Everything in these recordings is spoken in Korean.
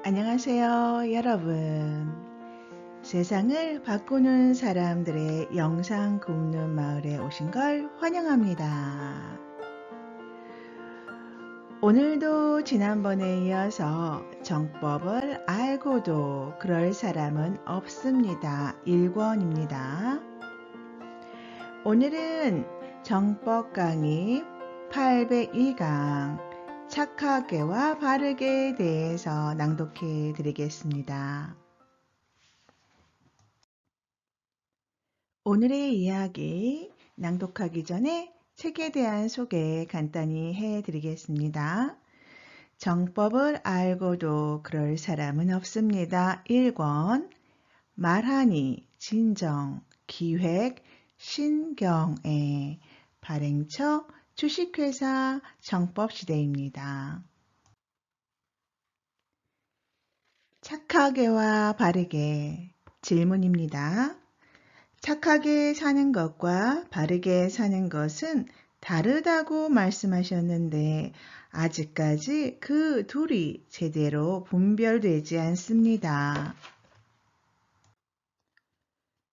안녕하세요, 여러분. 세상을 바꾸는 사람들의 영상 굽는 마을에 오신 걸 환영합니다. 오늘도 지난번에 이어서 정법을 알고도 그럴 사람은 없습니다. 1권입니다. 오늘은 정법 강의 802강 착하게와 바르게에 대해서 낭독해 드리겠습니다. 오늘의 이야기 낭독하기 전에 책에 대한 소개 간단히 해 드리겠습니다. 정법을 알고도 그럴 사람은 없습니다. 1권 말하니, 진정, 기획, 신경애, 발행처, 주식회사 정법시대입니다. 착하게와 바르게 질문입니다. 착하게 사는 것과 바르게 사는 것은 다르다고 말씀하셨는데 아직까지 그 둘이 제대로 분별되지 않습니다.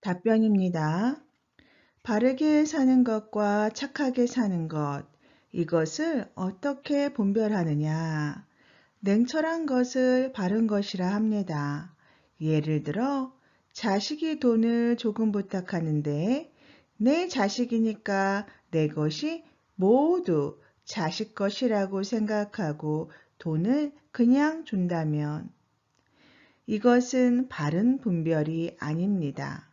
답변입니다. 바르게 사는 것과 착하게 사는 것, 이것을 어떻게 분별하느냐? 냉철한 것을 바른 것이라 합니다. 예를 들어 자식이 돈을 조금 부탁하는데 내 자식이니까 내 것이 모두 자식 것이라고 생각하고 돈을 그냥 준다면 이것은 바른 분별이 아닙니다.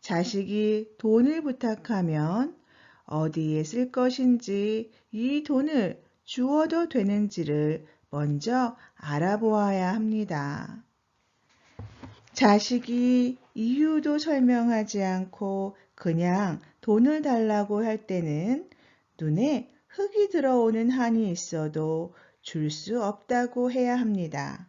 자식이 돈을 부탁하면 어디에 쓸 것인지 이 돈을 주어도 되는지를 먼저 알아보아야 합니다. 자식이 이유도 설명하지 않고 그냥 돈을 달라고 할 때는 눈에 흙이 들어오는 한이 있어도 줄 수 없다고 해야 합니다.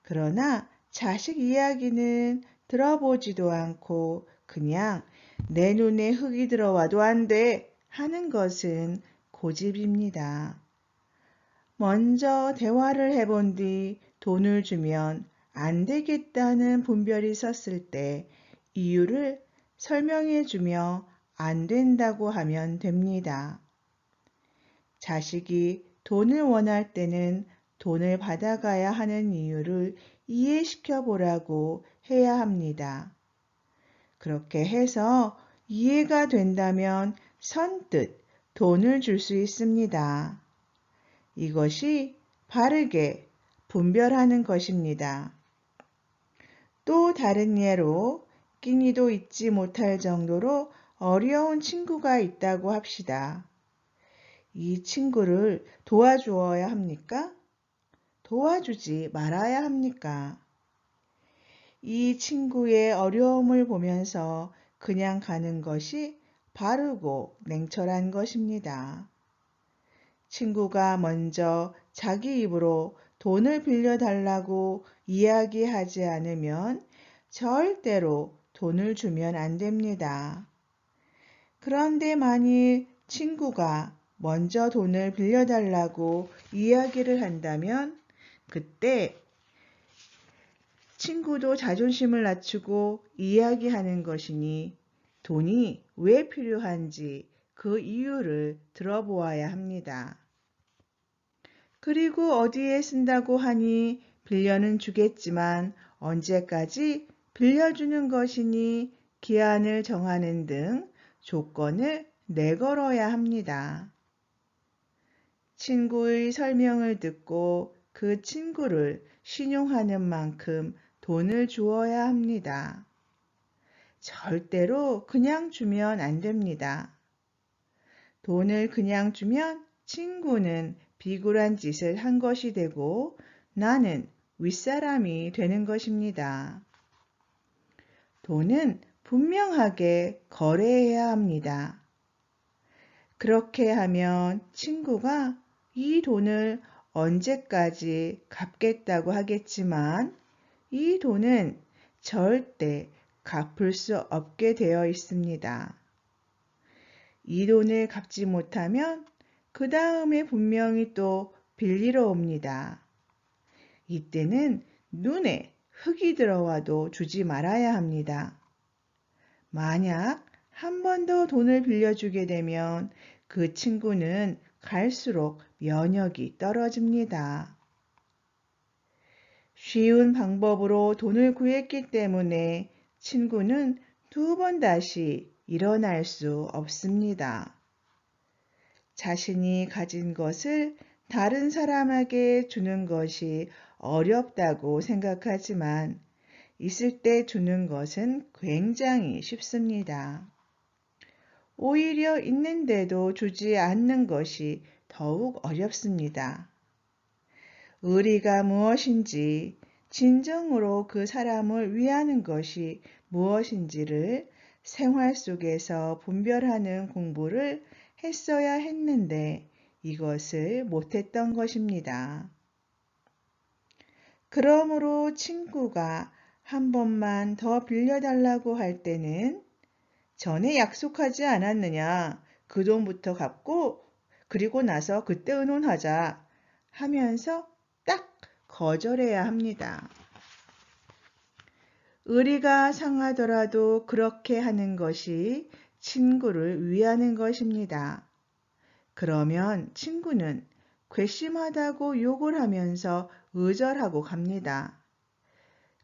그러나 자식 이야기는 들어보지도 않고 그냥 내 눈에 흙이 들어와도 안 돼 하는 것은 고집입니다. 먼저 대화를 해본 뒤 돈을 주면 안 되겠다는 분별이 섰을 때 이유를 설명해 주며 안 된다고 하면 됩니다. 자식이 돈을 원할 때는 돈을 받아가야 하는 이유를 이해시켜 보라고 해야 합니다. 그렇게 해서 이해가 된다면 선뜻 돈을 줄 수 있습니다. 이것이 바르게 분별하는 것입니다. 또 다른 예로 끼니도 잊지 못할 정도로 어려운 친구가 있다고 합시다. 이 친구를 도와주어야 합니까? 도와주지 말아야 합니까? 이 친구의 어려움을 보면서 그냥 가는 것이 바르고 냉철한 것입니다. 친구가 먼저 자기 입으로 돈을 빌려달라고 이야기하지 않으면 절대로 돈을 주면 안 됩니다. 그런데 만일 친구가 먼저 돈을 빌려달라고 이야기를 한다면 그때 친구도 자존심을 낮추고 이야기하는 것이니 돈이 왜 필요한지 그 이유를 들어보아야 합니다. 그리고 어디에 쓴다고 하니 빌려는 주겠지만 언제까지 빌려주는 것이니 기한을 정하는 등 조건을 내걸어야 합니다. 친구의 설명을 듣고 그 친구를 신용하는 만큼 돈을 주어야 합니다. 절대로 그냥 주면 안 됩니다. 돈을 그냥 주면 친구는 비굴한 짓을 한 것이 되고 나는 윗사람이 되는 것입니다. 돈은 분명하게 거래해야 합니다. 그렇게 하면 친구가 이 돈을 언제까지 갚겠다고 하겠지만 이 돈은 절대 갚을 수 없게 되어 있습니다. 이 돈을 갚지 못하면 그 다음에 분명히 또 빌리러 옵니다. 이때는 눈에 흙이 들어와도 주지 말아야 합니다. 만약 한 번 더 돈을 빌려주게 되면 그 친구는 갈수록 면역이 떨어집니다. 쉬운 방법으로 돈을 구했기 때문에 친구는 두 번 다시 일어날 수 없습니다. 자신이 가진 것을 다른 사람에게 주는 것이 어렵다고 생각하지만 있을 때 주는 것은 굉장히 쉽습니다. 오히려 있는데도 주지 않는 것이 더욱 어렵습니다. 의리가 무엇인지, 진정으로 그 사람을 위하는 것이 무엇인지를 생활 속에서 분별하는 공부를 했어야 했는데 이것을 못했던 것입니다. 그러므로 친구가 한 번만 더 빌려달라고 할 때는 전에 약속하지 않았느냐, 그 돈부터 갚고 그리고 나서 그때 의논하자 하면서 딱 거절해야 합니다. 의리가 상하더라도 그렇게 하는 것이 친구를 위하는 것입니다. 그러면 친구는 괘씸하다고 욕을 하면서 의절하고 갑니다.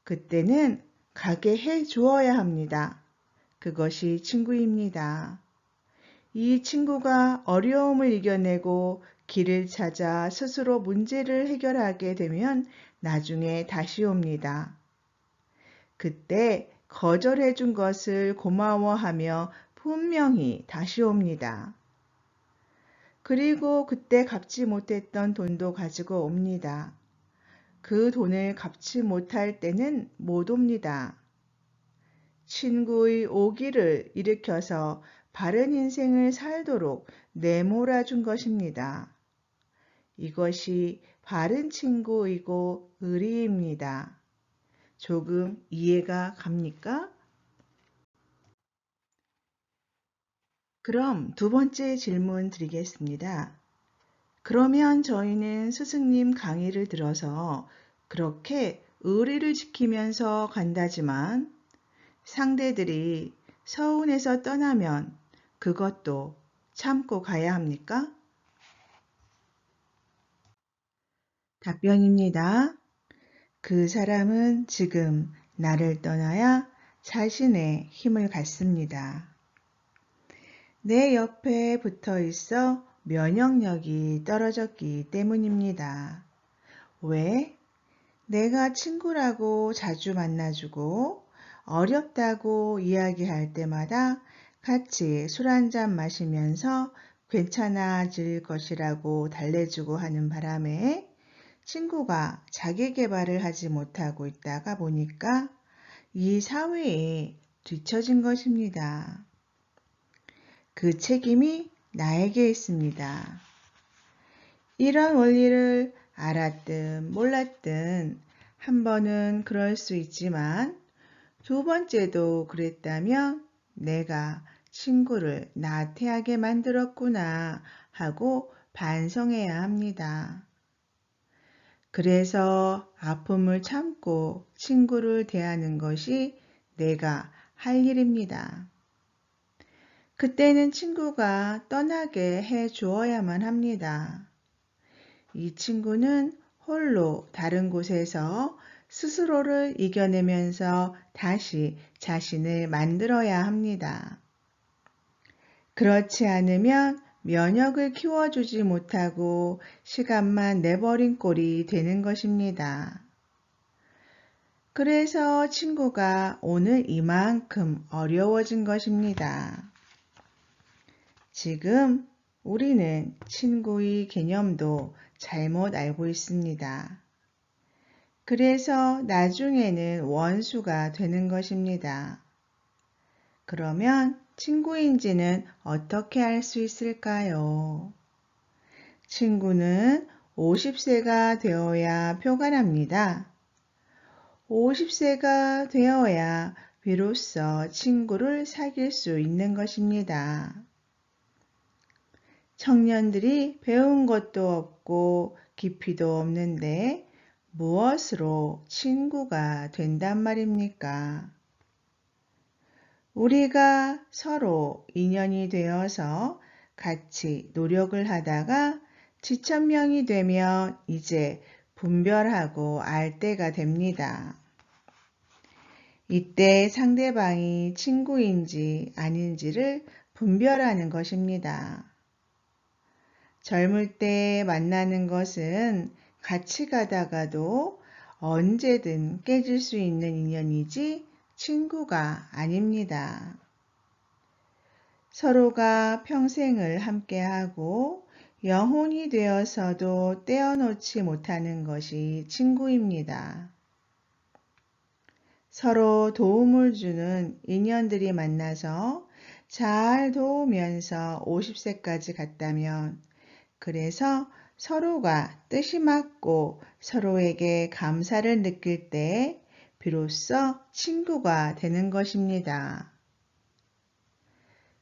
그때는 가게 해 주어야 합니다. 그것이 친구입니다. 이 친구가 어려움을 이겨내고 길을 찾아 스스로 문제를 해결하게 되면 나중에 다시 옵니다. 그때 거절해 준 것을 고마워하며 분명히 다시 옵니다. 그리고 그때 갚지 못했던 돈도 가지고 옵니다. 그 돈을 갚지 못할 때는 못 옵니다. 친구의 오기를 일으켜서 바른 인생을 살도록 내몰아 준 것입니다. 이것이 바른 친구이고 의리입니다. 조금 이해가 갑니까? 그럼 두 번째 질문 드리겠습니다. 그러면 저희는 스승님 강의를 들어서 그렇게 의리를 지키면서 간다지만 상대들이 서운해서 떠나면 그것도 참고 가야 합니까? 답변입니다. 그 사람은 지금 나를 떠나야 자신의 힘을 갖습니다. 내 옆에 붙어 있어 면역력이 떨어졌기 때문입니다. 왜? 내가 친구라고 자주 만나주고 어렵다고 이야기할 때마다 같이 술 한잔 마시면서 괜찮아질 것이라고 달래주고 하는 바람에 친구가 자기 개발을 하지 못하고 있다가 보니까 이 사회에 뒤처진 것입니다. 그 책임이 나에게 있습니다. 이런 원리를 알았든 몰랐든 한 번은 그럴 수 있지만 두 번째도 그랬다면 내가 친구를 나태하게 만들었구나 하고 반성해야 합니다. 그래서 아픔을 참고 친구를 대하는 것이 내가 할 일입니다. 그때는 친구가 떠나게 해 주어야만 합니다. 이 친구는 홀로 다른 곳에서 스스로를 이겨내면서 다시 자신을 만들어야 합니다. 그렇지 않으면 면역을 키워주지 못하고 시간만 내버린 꼴이 되는 것입니다. 그래서 친구가 오늘 이만큼 어려워진 것입니다. 지금 우리는 친구의 개념도 잘못 알고 있습니다. 그래서 나중에는 원수가 되는 것입니다. 그러면 친구인지는 어떻게 알 수 있을까요? 친구는 50세가 되어야 표가 납니다. 50세가 되어야 비로소 친구를 사귈 수 있는 것입니다. 청년들이 배운 것도 없고 깊이도 없는데 무엇으로 친구가 된단 말입니까? 우리가 서로 인연이 되어서 같이 노력을 하다가 지천명이 되면 이제 분별하고 알 때가 됩니다. 이때 상대방이 친구인지 아닌지를 분별하는 것입니다. 젊을 때 만나는 것은 같이 가다가도 언제든 깨질 수 있는 인연이지 친구가 아닙니다. 서로가 평생을 함께하고 영혼이 되어서도 떼어놓지 못하는 것이 친구입니다. 서로 도움을 주는 인연들이 만나서 잘 도우면서 50세까지 갔다면, 그래서 서로가 뜻이 맞고 서로에게 감사를 느낄 때 비로소 친구가 되는 것입니다.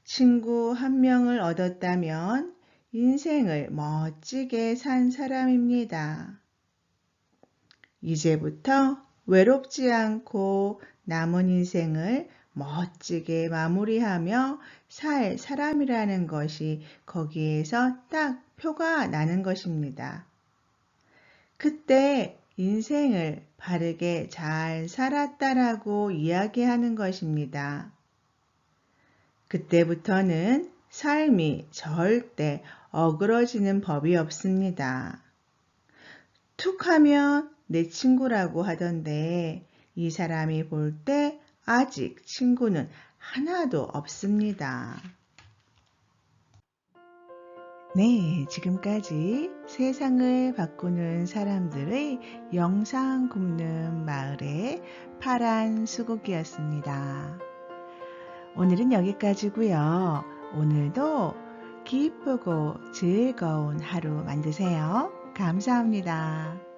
친구 한 명을 얻었다면 인생을 멋지게 산 사람입니다. 이제부터 외롭지 않고 남은 인생을 멋지게 마무리하며 살 사람이라는 것이 거기에서 딱 표가 나는 것입니다. 그때 인생을 바르게 잘 살았다라고 이야기하는 것입니다. 그때부터는 삶이 절대 어그러지는 법이 없습니다. 툭 하면 내 친구라고 하던데 이 사람이 볼 때 아직 친구는 하나도 없습니다. 네, 지금까지 세상을 바꾸는 사람들의 영상 굽는 마을의 파란 수국이었습니다. 오늘은 여기까지고요. 오늘도 기쁘고 즐거운 하루 만드세요. 감사합니다.